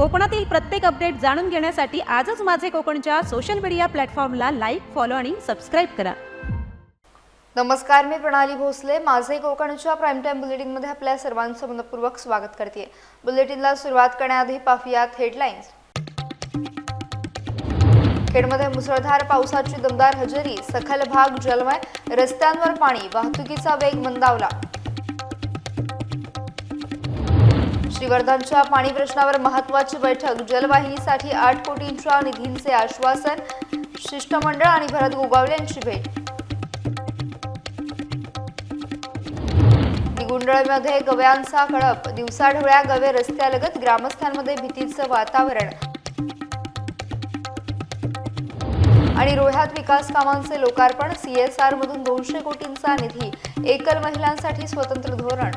कोकणातील प्रत्येक अपडेट जाणून घेण्यासाठी आजच माझे कोकणच्या सोशल मीडिया प्लॅटफॉर्मला लाईक, फॉलो आणि सबस्क्राईब करा. नमस्कार, मी प्रणाली भोसले. माझे कोकणच्या प्राईम टाइम बुलेटिनमध्ये आपल्या सर्वांचं मनपूर्वक स्वागत करते. बुलेटिनला सुरुवात करण्याआधी पाहूयात हेडलाईन्स. खेडमध्ये मुसळधार पावसाची दमदार हजेरी, सखल भाग जलमय, रस्त्यांवर पाणी, वाहतुकीचा वेग मंदावला. श्रीवर्धनच्या पाणी प्रश्नावर महत्त्वाची बैठक, जलवाहिनीसाठी 8 कोटींच्या निधींचे आश्वासन, शिष्टमंडळ आणि भरत गोगावले यांची भेट. निगुंडळमध्ये गव्यांचा कळप, दिवसाढवळ्या गवे रस्त्यालगत, ग्रामस्थांमध्ये भीतीचं वातावरण. आणि रोह्यात विकास कामांचे लोकार्पण, CSR मधून 200 कोटींचा निधी, एकल महिलांसाठी स्वतंत्र धोरण.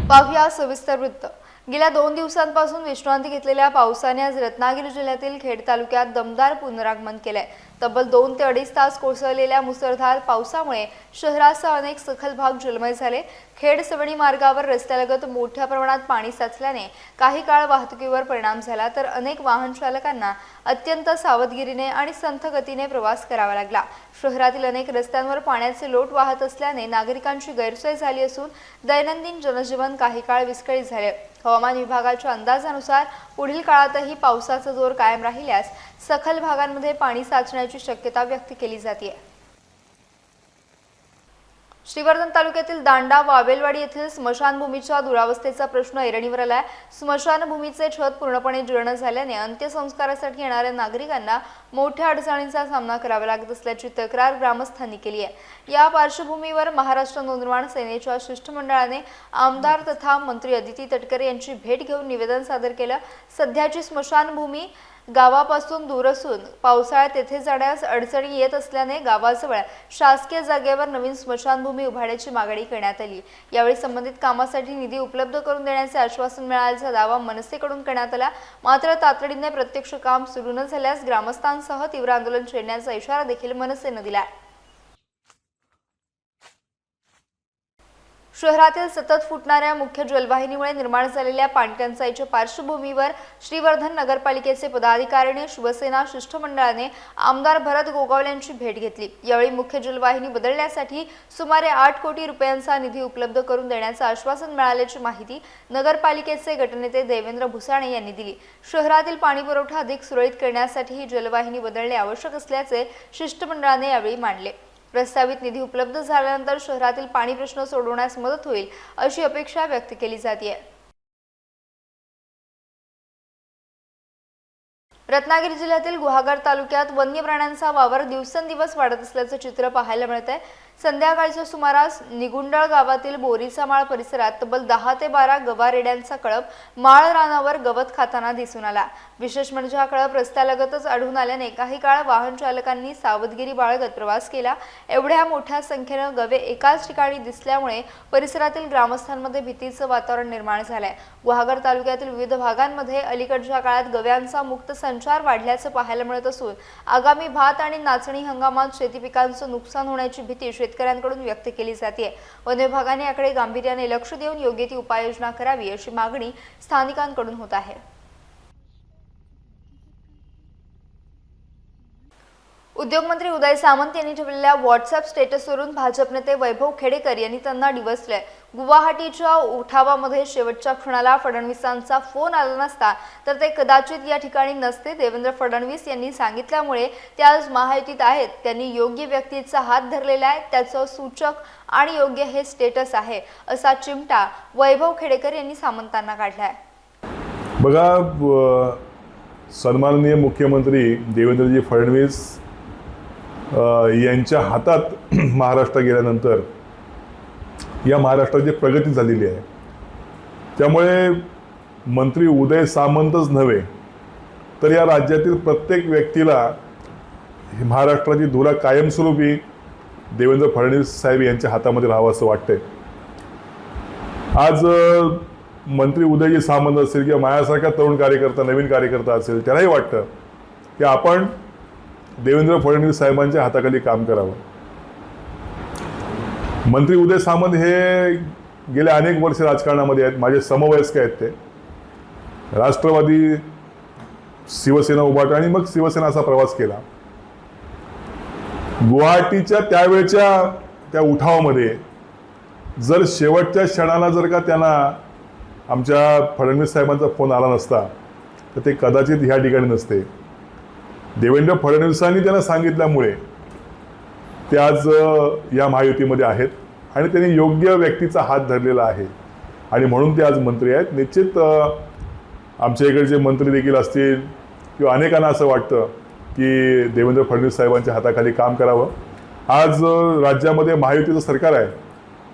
पाहूया सविस्तर वृत्त. गेल्या 2 दिवसांपासून विश्रांती घेतलेल्या पावसाने आज रत्नागिरी जिल्ह्यातील खेड तालुक्यात दमदार पुनरागमन केलंय. तब्बल 2 ते 2.5 तास कोसळलेल्या मुसळधार पावसामुळे शहरासह अनेक सखल भाग जलमय झाले. खेड सवणी मार्गावर रस्त्यालगत मोठ्या प्रमाणात पाणी साचल्याने काही काळ वाहतुकीवर परिणाम झाला, तर अनेक वाहन चालकांना अत्यंत सावधगिरीने आणि संथ गतीने प्रवास करावा लागला. शहरातील अनेक रस्त्यांवर पाण्याचे लोट वाहत असल्याने नागरिकांची गैरसोय झाली असून दैनंदिन जनजीवन काही काळ विस्कळीत झाले. हवामान विभागाच्या अंदाजानुसार पुढील काळातही पावसाचा जोर कायम राहिल्यास सखल भागांमध्ये पाणी साचण्याची शक्यता व्यक्त केली जाते. श्रीवर्धन तालुक्यातील दांडा वावेलवाडी येथील स्मशानभूमीच्या दुरावस्थेचा प्रश्न ऐरणीवर आलाय. स्मशानभूमीचे छत पूर्णपणे जीर्ण झाल्याने अंत्यसंस्कारासाठी येणाऱ्या नागरिकांना मोठ्या अडचणींचा सामना करावा लागत असल्याची तक्रार ग्रामस्थांनी केली आहे. या पार्श्वभूमीवर महाराष्ट्र नवनिर्माण सेनेच्या शिष्टमंडळाने आमदार तथा मंत्री अदिती तटकरे यांची भेट घेऊन निवेदन सादर केलं. सध्याची स्मशानभूमी गावापासून दूर असून पावसाळ्यात तेथे जाण्यास अडचणी येत असल्याने गावाजवळ शासकीय जागेवर नवीन स्मशानभूमी उभारण्याची मागणी करण्यात आली. यावेळी संबंधित कामासाठी निधी उपलब्ध करून देण्याचे आश्वासन मिळाल्याचा दावा मनसेकडून करण्यात आला. मात्र तातडीने प्रत्यक्ष काम सुरू न झाल्यास ग्रामस्थांसह तीव्र आंदोलन छेडण्याचा इशारा देखील मनसेने दिला. शहरातील सतत फुटणाऱ्या मुख्य जलवाहिनीमुळे निर्माण झालेल्या पाणीटंचाईच्या पार्श्वभूमीवर श्रीवर्धन नगरपालिकेचे पदाधिकारी आणि शिवसेना शिष्टमंडळाने आमदार भरत गोगावले यांची भेट घेतली. यावेळी मुख्य जलवाहिनी बदलण्यासाठी सुमारे 8 कोटी रुपयांचा निधी उपलब्ध करून देण्याचं आश्वासन मिळाल्याची माहिती नगरपालिकेचे गटनेते देवेंद्र भुसाणे यांनी दिली. शहरातील पाणीपुरवठा अधिक सुरळीत करण्यासाठी ही जलवाहिनी बदलणे आवश्यक असल्याचे शिष्टमंडळाने यावेळी मांडले. प्रस्तावित निधी उपलब्ध झाल्यानंतर शहरातील पाणी प्रश्न सोडवण्यास मदत होईल अशी अपेक्षा व्यक्त केली जाते. रत्नागिरी जिल्ह्यातील गुहागर तालुक्यात वन्य प्राण्यांचा वावर दिवसेंदिवस वाढत असल्याचं चित्र पाहायला मिळत आहे. संध्याकाळच्या सुमारास निगुंडळ गावातील बोरीचा माळ परिसरात तब्बल 10 ते 12 गवारेड्यांचा कळप माळ रानावर गवत खाताना दिसून आला. विशेष म्हणजे हा कळप रस्त्यालगतच आढळून आल्याने काही काळ वाहन चालकांनी सावधगिरी बाळगत प्रवास केला. एवढ्या मोठ्या संख्येनं गवे एकाच ठिकाणी दिसल्यामुळे परिसरातील ग्रामस्थांमध्ये भीतीचं वातावरण निर्माण झालंय. गुहागर तालुक्यातील विविध भागांमध्ये अलीकडच्या काळात गव्यांचा मुक्त संचार वाढल्याचं पाहायला मिळत असून आगामी भात आणि नाचणी हंगामात शेती पिकांचं नुकसान होण्याची भीती शेतकऱ्यांकडून व्यक्त केली जाते. वन विभागाने याकडे गांभीर्याने लक्ष देऊन योग्य ती उपाययोजना करावी अशी मागणी स्थानिकांकडून होत आहे. उद्योगमंत्री उदय सामंत यांनी ठेवलेल्या व्हॉट्सअप स्टेटसवरून भाजप नेते वैभव खेडेकर यांनी त्यांना डिवचले. गुवाहाटीच्या उठावामध्ये शेवटच्या क्षणाला फडणवीसांचा फोन आला नसता तर ते कदाचित या ठिकाणी नसते. देवेंद्र फडणवीस यांनी सांगितल्यामुळे ते आज महायुतीत आहेत. त्यांनी योग्य व्यक्तीचा हात धरलेला आहे, त्याचं सूचक आणि योग्य हे स्टेटस आहे असा चिमटा वैभव खेडेकर यांनी सामंतांना काढलाय. बघा, सन्माननीय मुख्यमंत्री देवेंद्रजी फडणवीस यांच्या हातात महाराष्ट्र गेल्यानंतर या महाराष्ट्राची प्रगती झालेली आहे. त्यामुळे मंत्री उदय सामंतच नव्हे तर या राज्यातील प्रत्येक व्यक्तीला महाराष्ट्राची धुरा कायमस्वरूपी देवेंद्र फडणवीस साहेब यांच्या हातामध्ये राहावं असं वाटतंय. आज मंत्री उदयजी सामंत असेल किंवा माझ्यासारखा तरुण कार्यकर्ता, नवीन कार्यकर्ता असेल, त्यालाही वाटतं की आपण देवेंद्र फडणवीस साहेबांच्या हाताखाली काम करावं. मंत्री उदय सामंत हे गेले अनेक वर्ष राजकारणामध्ये आहेत, माझे समवयस्क आहेत ते. राष्ट्रवादी, शिवसेना उभाटा आणि मग शिवसेना असा प्रवास केला. गुवाहाटीच्या त्यावेळच्या त्या उठावामध्ये जर शेवटच्या क्षणाला जर का त्यांना आमच्या फडणवीस साहेबांचा फोन आला नसता तर ते कदाचित ह्या ठिकाणी नसते. देवेंद्र फडणवीसांनी त्यांना सांगितल्यामुळे ते आज या महायुतीमध्ये आहेत आणि त्यांनी योग्य व्यक्तीचा हात धरलेला आहे आणि म्हणून ते आज मंत्री आहेत. निश्चित आमच्या इकडचे मंत्री देखील असतील किंवा अनेकांना असं वाटतं की देवेंद्र फडणवीस साहेबांच्या हाताखाली काम करावं. आज राज्यामध्ये महायुतीचं सरकार आहे,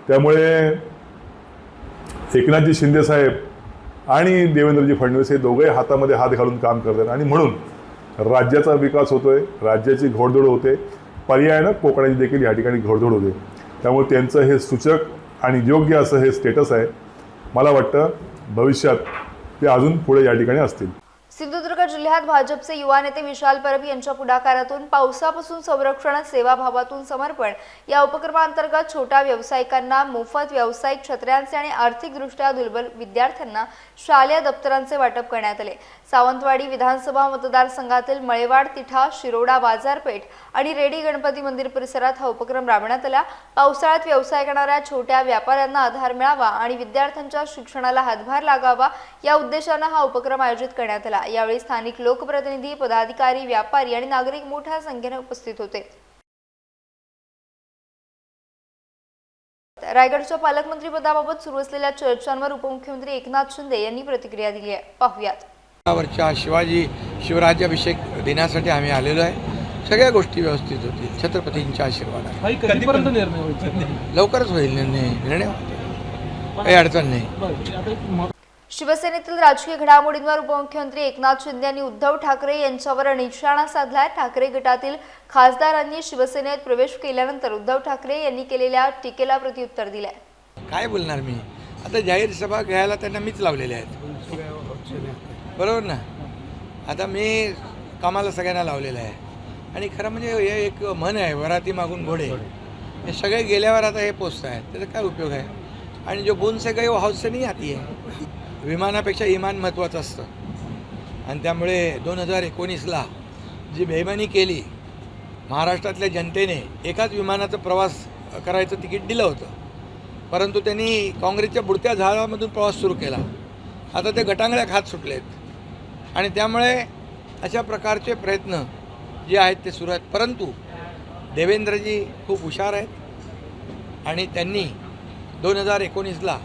त्यामुळे एकनाथजी शिंदे साहेब आणि देवेंद्रजी फडणवीस हे दोघंही हातामध्ये हात घालून काम करतात आणि म्हणून राज्याचा विकास होतोय, राज्याची घोडदौड होते, पर्यायानं कोकणाची देखील या ठिकाणी घोडदौड होते. त्यामुळे त्यांचं हे सूचक आणि योग्य असं हे स्टेटस आहे. मला वाटतं भविष्यात ते अजून पुढे या ठिकाणी असतील. सिंधुदुर्ग जिल्ह्यात भाजपचे युवा नेते विशाल परब यांच्या पुढाकारातून पावसापासून संरक्षण, सेवाभावातून समर्पण या उपक्रमांतर्गत छोट्या व्यावसायिकांना मोफत व्यावसायिक छत्र्यांचे आणि आर्थिकदृष्ट्या दुर्बल विद्यार्थ्यांना शालेय दप्तरांचे वाटप करण्यात आले. सावंतवाडी विधानसभा मतदारसंघातील मळेवाड, तिठा, शिरोडा बाजारपेठ आणि रेडी गणपती मंदिर परिसरात हा उपक्रम राबवण्यात आला. पावसाळ्यात व्यवसाय करणाऱ्या छोट्या व्यापाऱ्यांना आधार मिळावा आणि विद्यार्थ्यांच्या शिक्षणाला हातभार लागावा या उद्देशाने हा उपक्रम आयोजित करण्यात आला. यावेळी स्थानिक लोकप्रतिनिधी, पदाधिकारी, व्यापारी आणि नागरिक मोठ्या संख्येने उपस्थित होते. रायगडच्या पालकमंत्री पदाबाबत सुरू असलेल्या चर्चांवर उपमुख्यमंत्री एकनाथ शिंदे यांनी प्रतिक्रिया दिली आहे. पाहूयात. वरच्या शिवराज्याभिषेक दिनासाठी आम्ही आलेलो आहे. सगळ्या गोष्टी व्यवस्थित होतील छत्रपतींच्या आशीर्वादाने. कधीपर्यंत निर्णय व्हायचा? लवकरच होईल निर्णय काही अडचण नाही. शिवसेनेतील राजकीय घडामोडींवर उपमुख्यमंत्री एकनाथ शिंदे यांनी उद्धव ठाकरे यांच्यावर निशाणा साधलाय. ठाकरे गटातील खासदारांनी शिवसेनेत प्रवेश केल्यानंतर उद्धव ठाकरे यांनी केलेल्या टीकेला प्रत्युत्तर दिलंय. काय बोलणार मी आता? जाहीर सभा घ्यायला त्यांना मीच लावलेल्या आहेत, बरोबर ना. आता मी कामाला सगळ्यांना लावलेलं आहे आणि खरं म्हणजे हे एक म्हण आहे, वराती मागून घोडे. हे सगळे गेल्यावर आता हे पोचत आहेत, त्याचा काय उपयोग आहे? आणि जो गुण से गए वो हौद से नहीं आती है. विमानापेक्षा इमान महत्त्वाचं असतं आणि त्यामुळे 2019ला जी बेईमानी केली, महाराष्ट्रातल्या जनतेने एकाच विमानाचा प्रवास करायचं तिकीट दिलं होतं, परंतु त्यांनी काँग्रेसच्या बुडत्या झाडामधून प्रवास सुरू केला. आता ते गटांगळ्या खात सुटलेत आणि त्यामुळे अशा प्रकारचे प्रयत्न जे आहेत ते सुरू आहेत. परंतु देवेंद्रजी खूप हुशार आहेत आणि त्यांनी 2019ला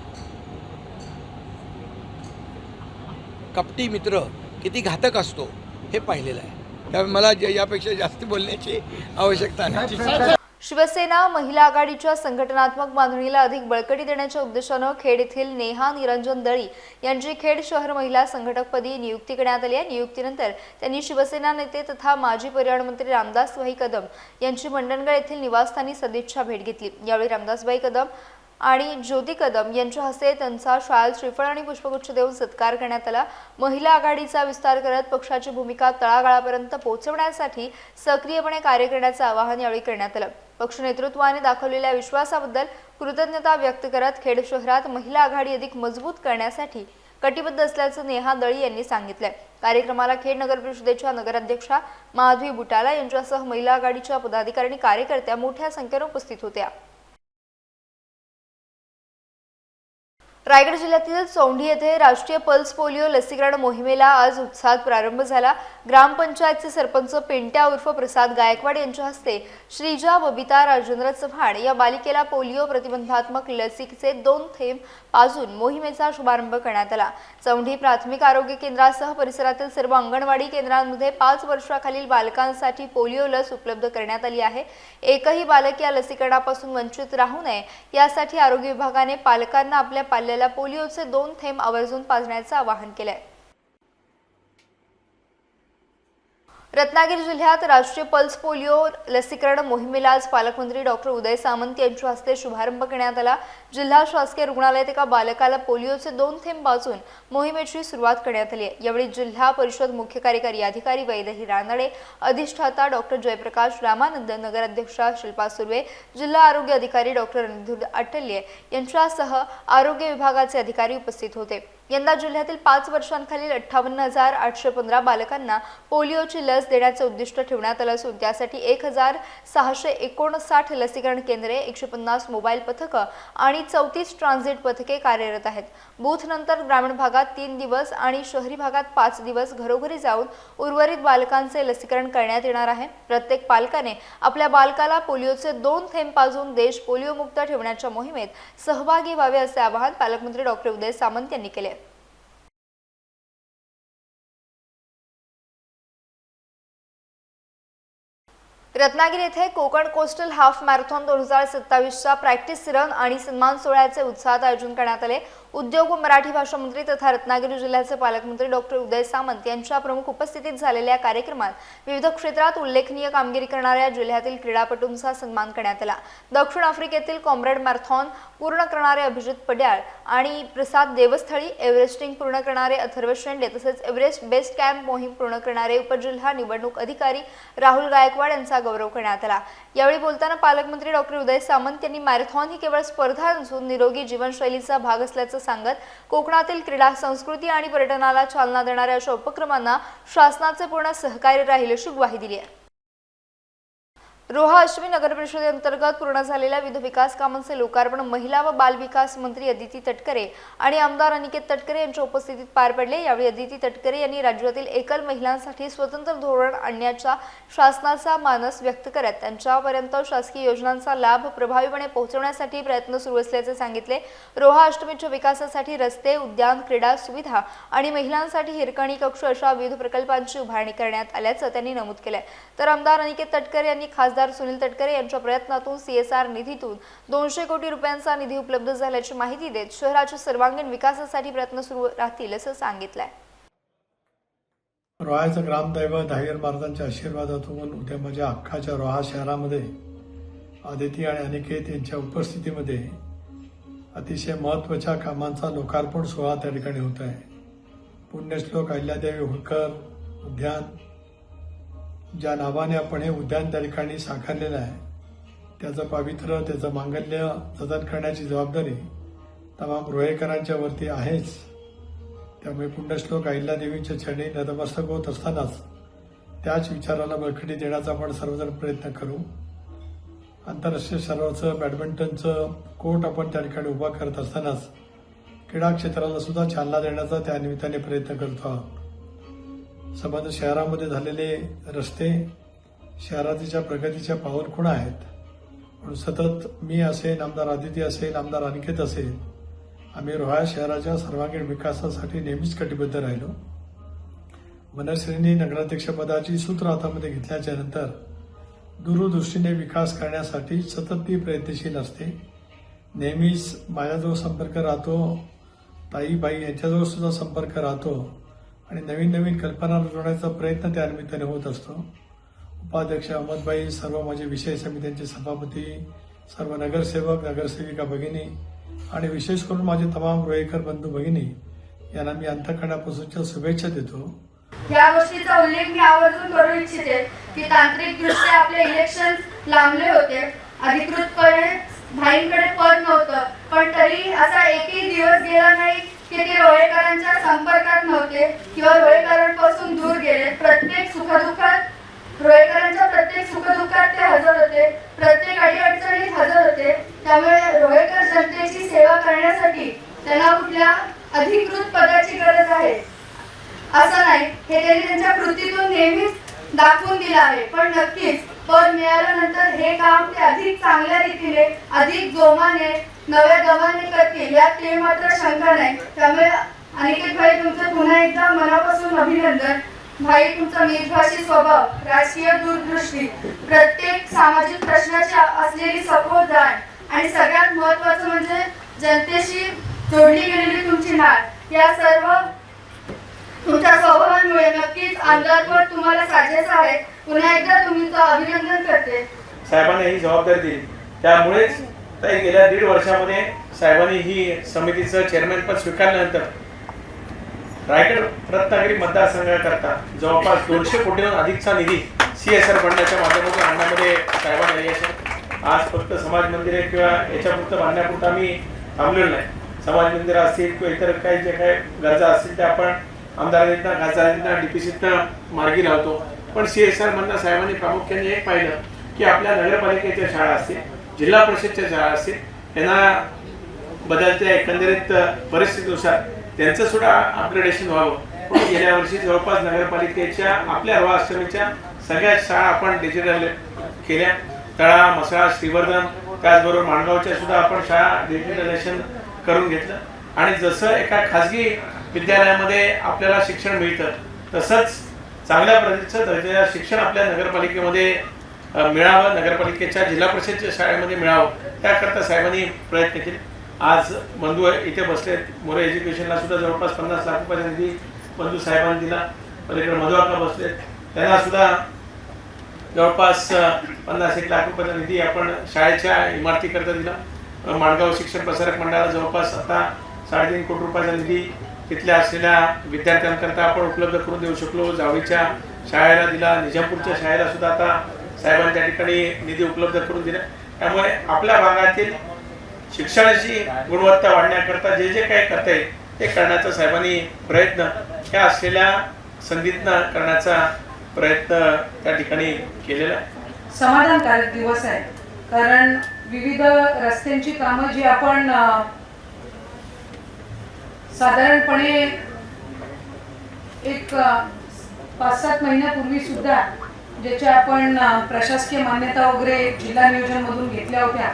कपटी मित्र किती घातक असतो हे पाहिलेलं आहे. त्यामुळे मला यापेक्षा जास्त बोलण्याची आवश्यकता नाही. शिवसेना महिला आघाडीच्या संघटनात्मक बांधणीला अधिक बळकटी देण्याच्या उद्देशानं खेड येथील नेहा निरंजन दळी यांची खेड शहर महिला संघटकपदी नियुक्ती करण्यात आली आहे. नियुक्तीनंतर त्यांनी शिवसेना नेते तथा माजी पर्यावरण मंत्री रामदासभाई कदम यांची मंडणगड येथील निवासस्थानी सदिच्छा भेट घेतली. यावेळी रामदासभाई कदम आणि ज्योती कदम यांच्या हस्ते त्यांचा शाल, श्रीफळ आणि पुष्पगुच्छ देऊन सत्कार करण्यात आला. महिला आघाडीचा विस्तार करत पक्षाची भूमिका तळागाळापर्यंत पोहोचवण्यासाठी सक्रियपणे कार्य करण्याचं आवाहन यावेळी करण्यात आलं. पक्ष नेतृत्वाने दाखवलेल्या विश्वासाबद्दल कृतज्ञता व्यक्त करत खेड शहरात महिला आघाडी अधिक मजबूत करण्यासाठी कटिबद्ध असल्याचं नेहा दळी यांनी सांगितलंय. कार्यक्रमाला खेड नगर परिषदेच्या नगराध्यक्षा माधवी बुटाला यांच्यासह महिला आघाडीच्या पदाधिकारी आणि कार्यकर्त्या मोठ्या संख्येने उपस्थित होत्या. रायगड जिल्ह्यातील चौंडी येथे राष्ट्रीय पल्स पोलिओ लसीकरण मोहिमेला आज उत्साहात प्रारंभ झाला. ग्रामपंचायतचे सरपंच पेंट्या उर्फ प्रसाद गायकवाड यांच्या हस्ते श्रीजा बबिता राजेंद्र चव्हाण या बालिकेला पोलिओ प्रतिबंधात्मक लसीचे 2 थेंब पाजून मोहिमेचा शुभारंभ करण्यात आला. चौंडी प्राथमिक आरोग्य केंद्रासह परिसरातील सर्व अंगणवाडी केंद्रांमध्ये 5 वर्षाखालील बालकांसाठी पोलिओ लस उपलब्ध करण्यात आली आहे. एकही बालक या लसीकरणापासून वंचित राहू नये यासाठी आरोग्य विभागाने पालकांना आपल्या पाल्याला पोलिओचे 2 थेंब आवर्जून पाजण्याचे आवाहन केले. रत्नागिरी जिल्ह्यात राष्ट्रीय पल्स पोलिओ लसीकरण मोहिमेला आज पालकमंत्री डॉक्टर उदय सामंत यांच्या हस्ते शुभारंभ करण्यात आला। जिल्हा शासकीय रुग्णालयात एका बालकाला पोलिओचे 2 थेंब पाजून मोहिमेची सुरुवात करण्यात आली। यावेळी जिल्हा परिषद मुख्य कार्यकारी अधिकारी वैदेही रानडे, अधिष्ठाता डॉक्टर जयप्रकाश रामानंद, नगराध्यक्षा शिल्पा सुर्वे, जिल्हा आरोग्य अधिकारी डॉक्टर रणधीर अट्टल्ये यांच्यासह आरोग्य विभागाचे अधिकारी उपस्थित होते। यंदा जिल्ह्यातील 5 वर्षांखालील 58,815 बालकांना पोलिओची लस देण्याचे उद्दिष्ट ठेवण्यात आले असून त्यासाठी 1,659 लसीकरण केंद्रे, 150 मोबाईल पथकं आणि 34 ट्रान्झिट पथके कार्यरत आहेत। बूथ नंतर ग्रामीण भागात 3 दिवस आणि शहरी भागात 5 दिवस घरोघरी जाऊन उर्वरित बालकांचे लसीकरण करण्यात येणार आहे। प्रत्येक पालकाने आपल्या बालकाला पोलिओचे 2 थेंब पाजून देश पोलिओमुक्त ठेवण्याच्या मोहिमेत सहभागी व्हावे असे आवाहन पालकमंत्री डॉक्टर उदय सामंत यांनी केले। रत्नागिरी येथे कोकण कोस्टल हाफ मॅरेथॉन 2027च्या प्रॅक्टिस रन आणि सन्मान सोहळ्याचे उत्साहात आयोजन करण्यात आले। उद्योग व मराठी भाषा मंत्री तथा रत्नागिरी जिल्ह्याचे पालकमंत्री डॉक्टर उदय सामंत यांच्या प्रमुख उपस्थितीत झालेल्या कार्यक्रमात विविध क्षेत्रात उल्लेखनीय कामगिरी करणाऱ्या जिल्ह्यातील क्रीडापटूंचा सन्मान करण्यात आला। दक्षिण आफ्रिकेतील कॉम्रेड मॅरेथॉन पूर्ण करणारे अभिजित पड्याळ आणि प्रसाद देवस्थळी, एव्हरेस्टिंग पूर्ण करणारे अथर्व शेंडे तसेच एव्हरेस्ट बेस कॅम्प मोहीम पूर्ण करणारे उपजिल्हा निवडणूक अधिकारी राहुल गायकवाड यांचा गौरव करण्यात आला। यावेळी बोलताना पालकमंत्री डॉक्टर उदय सामंत यांनी मॅरेथॉन ही केवळ स्पर्धा नसून निरोगी जीवनशैलीचा भाग असल्याचं सांगत कोकणातील क्रीडा संस्कृती आणि पर्यटनाला चालना देणाऱ्या अशा उपक्रमांना शासनाचे पूर्ण सहकार्य राहील अशी ग्वाही दिली आहे। रोहा अश्विनी नगर परिषदेअंतर्गत पूर्ण झालेल्या विविध विकास कामांचे लोकार्पण महिला व बाल विकास मंत्री अदिती तटकरे आणि आमदार अनिकेत तटकरे यांच्या उपस्थितीत पार पडले। यावेळी अदिती तटकरे यांनी राज्यातील एकल महिलांसाठी स्वतंत्र धोरण आणण्याचा शासनाचा मानस व्यक्त करत त्यांच्यापर्यंत शासकीय योजनांचा लाभ प्रभावीपणे पोहोचवण्यासाठी प्रयत्न सुरू असल्याचे सांगितले। रोहा अष्टमीच्या विकासासाठी रस्ते, उद्यान, क्रीडा सुविधा आणि महिलांसाठी हिरकणी कक्ष अशा विविध प्रकल्पांची उभारणी करण्यात आल्याचं त्यांनी नमूद केले। तर आमदार अनिकेत तटकरे यांनी खासदार सुनील तटकरे यांच्या प्रयत्नातून CSR निधीतून 200 कोटी रुपयांचा निधी उपलब्ध झाल्याची माहिती देत शहराच्या सर्वांगीण विकासासाठी प्रयत्न सुरू राहतील असं सांगितलंय। रोहाचं ग्रामदैवत धायर महाराजांच्या आशीर्वादातून उद्या माझ्या अख्खाच्या रोहा शहरामध्ये आदिती आणि अनिकेत यांच्या उपस्थितीमध्ये अतिशय महत्त्वाच्या कामांचा लोकार्पण सोहळा त्या ठिकाणी होत आहे। पुण्यश्लोक अहिल्यादेवी होळकर उद्यान, ज्या नावाने आपण हे उद्यान त्या ठिकाणी साकारलेलं आहे, त्याचं पावित्र्य, त्याचं मांगल्य जतन करण्याची जबाबदारी तमाम रोहेकरांच्या वरती आहेच। त्यामुळे पुण्यश्लोक अहिल्यादेवींच्या चरणी नतमस्तक होत असतानाच त्याच विचाराला बळकटी देण्याचा आपण सर्वजण प्रयत्न करू। आंतरराष्ट्रीय स्तरावरचं बॅडमिंटनचं कोर्ट आपण त्या ठिकाणी उभा करत असतानाच क्रीडा क्षेत्राला सुद्धा चालना देण्याचा त्या निमित्ताने प्रयत्न करतो आहोत। संबंध शहरामध्ये झालेले रस्ते शहराच्या प्रगतीच्या पाऊलखुणा आहेत। म्हणून सतत मी असेल, आमदार आदिती असेल, आमदार अनिकेत असेल, आम्ही रोहा शहराच्या सर्वांगीण विकासासाठी नेहमीच कटिबद्ध राहिलो। मनश्रींनी नगराध्यक्षपदाची सूत्र हातामध्ये घेतल्याच्या नंतर दूरदृष्टीने विकास करण्यासाठी सतत ती प्रयत्नशील असते। नेहमीच माझ्याजवळ संपर्क राहतो, ताईबाई यांच्याजवळ सुद्धा संपर्क राहतो आणि नवीन नवीन कल्पना रुजवण्याचा प्रयत्न त्या निमित्ताने होत असतो। उपाध्यक्ष अहमदबाई, सर्व माझे विषय समित्यांचे सभापती, सर्व नगरसेवक, नगरसेविका भगिनी आणि विशेष करून माझे तमाम रोहेकर बंधू भगिनी यांना मी अंतःकरणापासूनच्या शुभेच्छा देतो। या गोष्टीचा उल्लेख मी आवर्जून करू इच्छिते की तांत्रिकदृष्ट्या आपले इलेक्शन लांबले होते, अधिकृतपणे भाईंकडे पद नव्हतं, पण तरी असा एकही दिवस गेला नाही की ते रोहेकरांच्या संपर्कात नव्हते किंवा रोहेकरांपासून दूर गेले। प्रत्येक सुखदुःखात रोहेकरांच्या प्रत्येक सुखदुःखात ते हजर होते, प्रत्येक अडीअडचणीत हजर होते। त्यामुळे रोहेकर जनतेची सेवा करण्यासाठी त्यांना कुठल्या अधिकृत पदाची गरज आहे असं नाही, हे त्यांनी त्यांच्या कृतीतून नेहमीच दाखवून दिलं आहे। पण नक्कीच पद मिळाल्यानंतर हे काम ते अधिक चांगल्या रीतीने, अधिक जोमाने, नव्या दमाने करतील यात ते मात्र शंका नाही। त्यामुळे अनिकेत भाई, तुमचं पुन्हा एकदा मनापासून अभिनंदन। भाई, तुमचा मितभाषी स्वभाव, राजकीय दूरदृष्टी, प्रत्येक सामाजिक प्रश्नाची असलेली सखोल जाण आणि सगळ्यात महत्त्वाचं म्हणजे जनतेशी जोडली गेलेली तुमची नाळ, या सर्व तुमच्या स्वभावामुळे नक्कीच आमदारपद तुम्हाला साजेसं आहे. पुन्हा एकदा तुमचं अभिनंदन करते. साहेबांनी ही जबाबदारी दिली, त्यामुळेच ताई गेल्या 1.5 वर्षामध्ये साहेबांनी ही समितीचं चेअरमॅनपद स्वीकारल्यानंतर रायगड रत्नागिरी मतदारसंघाकरता जवळपास 200 कोटींहून अधिकचा निधी CSR फंडाच्या माध्यमातून आणण्यामध्ये साहेबांनी यश आहे. आज फक्त समाज मंदिरे किंवा याच्यापुरतं बांधण्यापुरतं आम्ही थांबलेलो नाही. समाज मंदिरं असतील किंवा इतर काही जे काही गरजा असतील त्या आपण आमदारांना, खासदारांना, DPCतना मार्गी लावतो. पण CSR मधनं साहेबांनी प्रामुख्याने एक पाहिलं की आपल्या नगरपालिकेच्या शाळा असतील, जिल्हा परिषदच्या शाळा असतील, यांना बदलत्या एकंदरीत परिस्थितीनुसार त्यांचं सुद्धा अपग्रेडेशन व्हावं. म्हणून गेल्या वर्षी जवळपास नगरपालिकेच्या आपल्या रोहाश्रमीच्या सगळ्या शाळा आपण डिजिटल केल्या. तळा, म्हसळा, श्रीवर्धन, त्याचबरोबर माणगावच्या सुद्धा आपण शाळा डिजिटलायझेशन करून घेतलं. आणि जसं एका खाजगी विद्यालयामध्ये आपल्याला शिक्षण मिळतं तसंच चांगल्या प्रतीचं दर्जाचं शिक्षण आपल्या नगरपालिकेमध्ये मिळावं, नगरपालिकेच्या जिल्हा परिषदच्या शाळेमध्ये मिळावं, त्याकरता साहेबांनी प्रयत्न केले. आज बंधू इथे बसले, मोरे एज्युकेशनला सुद्धा जवळपास 50 लाख रुपयाचा निधी बंधू साहेबांनी दिला. पलीकडे मधुआका बसले, त्यांना सुद्धा जवळपास 50-1 लाख रुपयाचा निधी आपण शाळेच्या इमारतीकरता दिला. माणगाव शिक्षण प्रसारक मंडळाला जवळपास आता 3.5 कोटी रुपयाचा निधी तिथल्या असलेल्या विद्यार्थ्यांकरता आपण उपलब्ध करून देऊ शकलो. जावळीच्या शाळेला दिला, निजामपूरच्या शाळेला सुद्धा आता साहेबांनी त्या ठिकाणी निधी उपलब्ध करून दिला. त्यामुळे आपल्या भागातील शिक्षणाची गुणवत्ता वाढण्याकरता जे जे काही करता येईल ते करण्याचा साहेबांनी प्रयत्न ह्या असलेल्या संधीतनं करण्याचा प्रयत्न त्या ठिकाणी केलेला आहे. समाधानकारक दिवस आहे, कारण विविध रस्त्यांची कामं जी आपण साधारणपणे एक 5-7 महिन्यापूर्वी सुद्धा ज्याच्या आपण प्रशासकीय मान्यता वगैरे जिल्हा नियोजनमधून घेतल्या होत्या,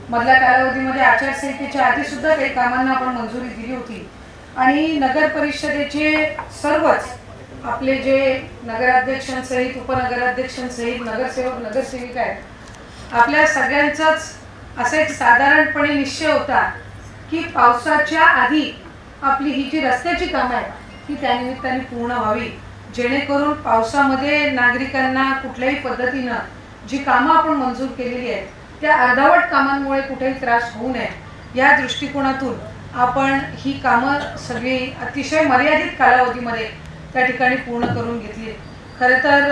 मधल्या कालावधीमध्ये आचारसंहितेच्या आधी सुद्धा काही कामांना आपण मंजुरी दिली होती. आणि नगर परिषदेचे सर्वच आपले जे नगराध्यक्षांसहित, उपनगराध्यक्षांसहित नगरसेवक, नगरसेविका आहेत, आपल्या सगळ्यांचाच असा एक साधारणपणे निश्चय होता की पावसाच्या आधी आपली ही जी रस्त्याची कामं आहेत ती त्यानिमित्ताने पूर्ण व्हावी, जेणेकरून पावसामध्ये नागरिकांना कुठल्याही पद्धतीनं जी कामं आपण मंजूर केलेली आहेत त्या अर्धवट कामांमुळे कुठेही त्रास होऊ नये या दृष्टिकोनातून आपण ही कामं सगळी अतिशय मर्यादित कालावधीमध्ये त्या ठिकाणी पूर्ण करून घेतली. खरं तर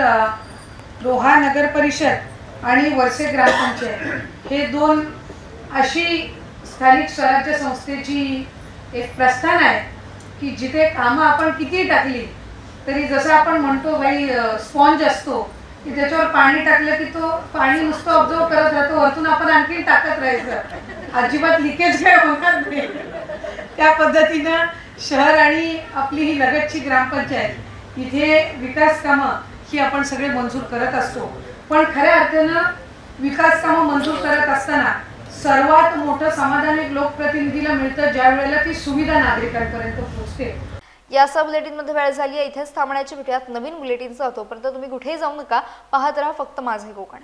रोहा नगर परिषद आणि वरसे ग्रामपंचायत हे 2 अशी स्थानिक स्वराज्य संस्थेची एक प्रस्थान आहे की जिथे कामं आपण किती टाकली तरी जसं आपण म्हणतो बाई स्पॉन्ज असतो की त्याच्यावर पाणी टाकलं की तो पाणी नुसतं ऑब्झर्व करत राहतो, वरतून आपण आणखी टाकत राहायचं, अजिबात लिकेज काय होणार नाही. त्या पद्धतीनं शहर आणि आपली ही लगतची ग्रामपंचायत इथे विकास कामं ही आपण सगळे मंजूर करत असतो. पण खऱ्या अर्थानं विकास कामं मंजूर करत असताना सर्वात मोठं समाधान एक लोकप्रतिनिधीला मिळतं ज्या वेळेला ती सुविधा नागरिकांपर्यंत पोहोचते. या सब बुलेटिनमध्ये वेळ झाली आहे. इथेच थांबण्याची भेटूयात नवीन बुलेटिनचा. तोपर्यंत तुम्ही कुठेही जाऊ नका, पाहत राहा फक्त माझे कोकण.